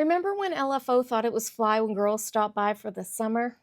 Remember when LFO thought it was fly when girls stopped by for the summer?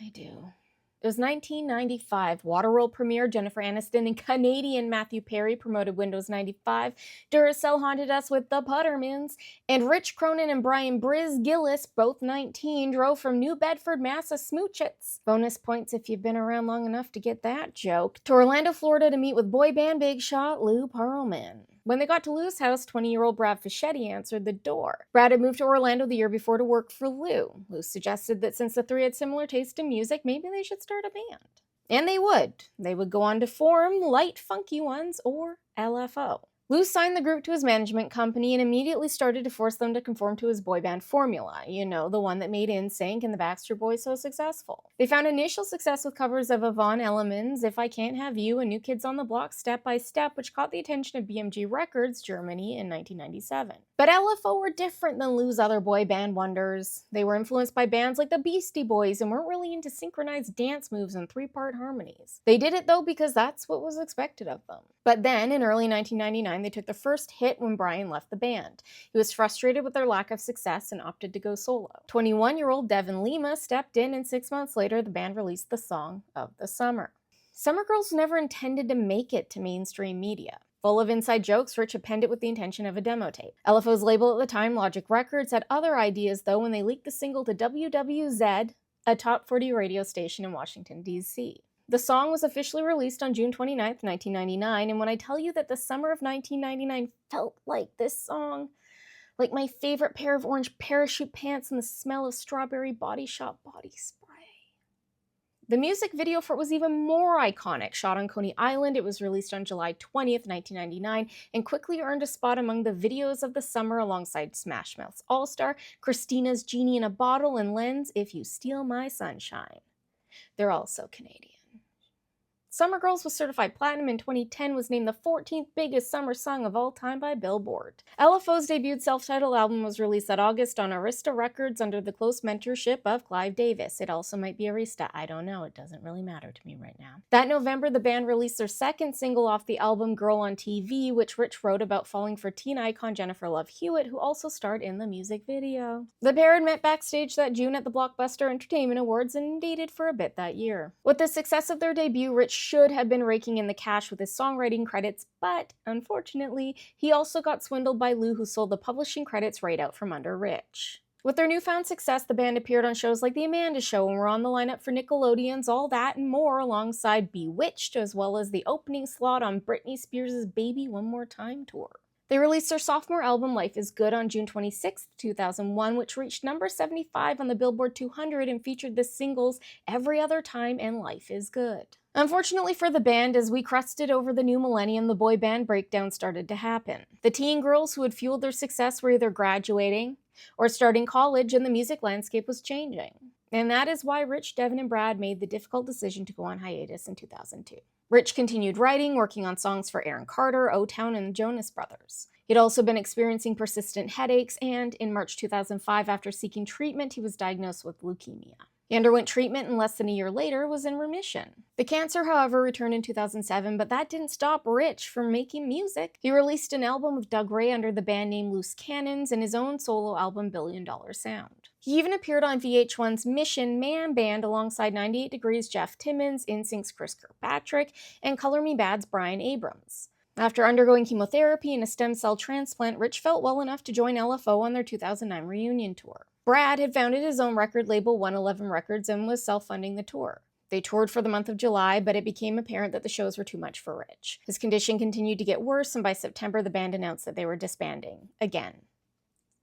I do. It was 1995. Waterworld premiere, Jennifer Aniston and Canadian Matthew Perry promoted Windows 95. Duracell haunted us with the Puttermans. And Rich Cronin and Brian Gillis, both 19, drove from New Bedford, Mass. Smoochets. Bonus points if you've been around long enough to get that joke. To Orlando, Florida to meet with boy band big shot Lou Pearlman. When they got to Lou's house, 20-year-old Brad Fischetti answered the door. Brad had moved to Orlando the year before to work for Lou. Lou suggested that since the three had similar taste in music, maybe they should start a band. And they would. They would go on to form Light Funky Ones, or LFO. Lou signed the group to his management company and immediately started to force them to conform to his boy band formula. You know, the one that made NSYNC and the Backstreet Boys so successful. They found initial success with covers of Yvonne Elliman's If I Can't Have You and New Kids on the Block Step by Step, which caught the attention of BMG Records, Germany, in 1997. But LFO were different than Lou's other boy band wonders. They were influenced by bands like the Beastie Boys and weren't really into synchronized dance moves and three-part harmonies. They did it, though, because that's what was expected of them. But then, in early 1999, they took the first hit when Brian left the band. He was frustrated with their lack of success and opted to go solo. 21-year-old Devin Lima stepped in, and 6 months later, the band released the song of the summer. Summer Girls never intended to make it to mainstream media. Full of inside jokes, Rich had penned it with the intention of a demo tape. LFO's label at the time, Logic Records, had other ideas, though, when they leaked the single to WWZ, a top 40 radio station in Washington, D.C. The song was officially released on June 29, 1999, and when I tell you that the summer of 1999 felt like this song, like my favorite pair of orange parachute pants and the smell of strawberry Body Shop body spray. The music video for it was even more iconic. Shot on Coney Island, it was released on July 20th, 1999, and quickly earned a spot among the videos of the summer alongside Smash Mouth's All-Star, Christina's Genie in a Bottle, and Len's If You Steal My Sunshine. They're also Canadian. Summer Girls was certified platinum in 2010, was named the 14th biggest summer song of all time by Billboard. LFO's debuted self-titled album was released that August on Arista Records under the close mentorship of Clive Davis. It also might be Arista, I don't know, it doesn't really matter to me right now. That November, the band released their second single off the album, Girl on TV, which Rich wrote about falling for teen icon Jennifer Love Hewitt, who also starred in the music video. The pair had met backstage that June at the Blockbuster Entertainment Awards and dated for a bit that year. With the success of their debut, Rich should have been raking in the cash with his songwriting credits, but unfortunately, he also got swindled by Lou, who sold the publishing credits right out from under Rich. With their newfound success, the band appeared on shows like The Amanda Show and were on the lineup for Nickelodeon's All That and More, alongside Bewitched, as well as the opening slot on Britney Spears' Baby One More Time tour. They released their sophomore album, Life is Good, on June 26, 2001, which reached number 75 on the Billboard 200 and featured the singles Every Other Time and Life is Good. Unfortunately for the band, as we crested over the new millennium, the boy band breakdown started to happen. The teen girls who had fueled their success were either graduating or starting college, and the music landscape was changing. And that is why Rich, Devin, and Brad made the difficult decision to go on hiatus in 2002. Rich continued writing, working on songs for Aaron Carter, O-Town, and the Jonas Brothers. He'd also been experiencing persistent headaches, and in March 2005, after seeking treatment, he was diagnosed with leukemia. He underwent treatment and less than a year later was in remission. The cancer, however, returned in 2007, but that didn't stop Rich from making music. He released an album with Doug Ray under the band name Loose Cannons and his own solo album Billion Dollar Sound. He even appeared on VH1's Mission Man Band alongside 98 Degrees' Jeff Timmons, NSYNC's Chris Kirkpatrick, and Color Me Bad's Brian Abrams. After undergoing chemotherapy and a stem cell transplant, Rich felt well enough to join LFO on their 2009 reunion tour. Brad had founded his own record label, 111 Records, and was self-funding the tour. They toured for the month of July, but it became apparent that the shows were too much for Rich. His condition continued to get worse, and by September, the band announced that they were disbanding. Again.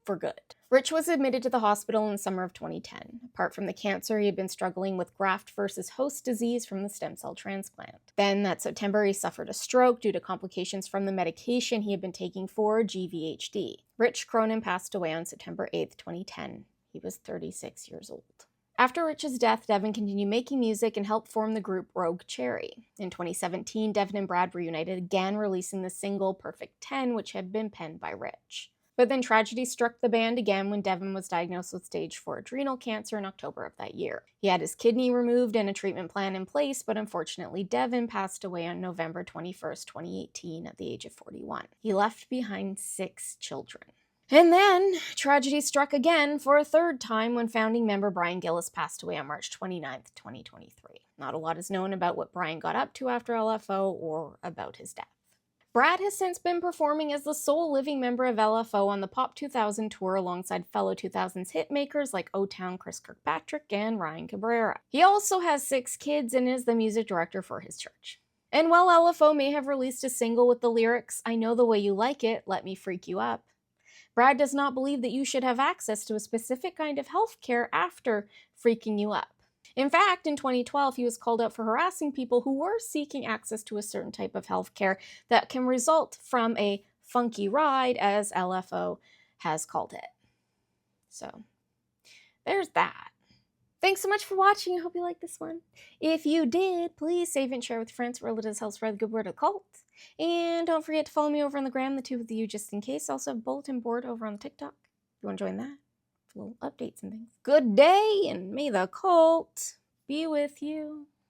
For good. Rich was admitted to the hospital in the summer of 2010. Apart from the cancer, he had been struggling with graft versus host disease from the stem cell transplant. Then, that September, he suffered a stroke due to complications from the medication he had been taking for GVHD. Rich Cronin passed away on September 8, 2010. He was 36 years old. After Rich's death, Devin continued making music and helped form the group Rogue Cherry. In 2017, Devin and Brad reunited again, releasing the single Perfect 10, which had been penned by Rich. But then tragedy struck the band again when Devin was diagnosed with stage 4 adrenal cancer in October of that year. He had his kidney removed and a treatment plan in place, but unfortunately Devin passed away on November 21st, 2018 at the age of 41. He left behind 6 children. And then, tragedy struck again for a third time when founding member Brian Gillis passed away on March 29th, 2023. Not a lot is known about what Brian got up to after LFO or about his death. Brad has since been performing as the sole living member of LFO on the Pop 2000 tour alongside fellow 2000s hitmakers like O-Town Chris Kirkpatrick and Ryan Cabrera. He also has 6 kids and is the music director for his church. And while LFO may have released a single with the lyrics, "I know the way you like it, let me freak you up," Brad does not believe that you should have access to a specific kind of health care after freaking you up. In fact, in 2012, he was called out for harassing people who were seeking access to a certain type of health care that can result from a funky ride, as LFO has called it. So, there's that. Thanks so much for watching. I hope you liked this one. If you did, please save and share with friends, relatives, help spread the good word of the cult. And don't forget to follow me over on the gram, the two with you just in case. Also have a bulletin board over on the TikTok if you want to join that for little updates and things. Good day, and may the cult be with you.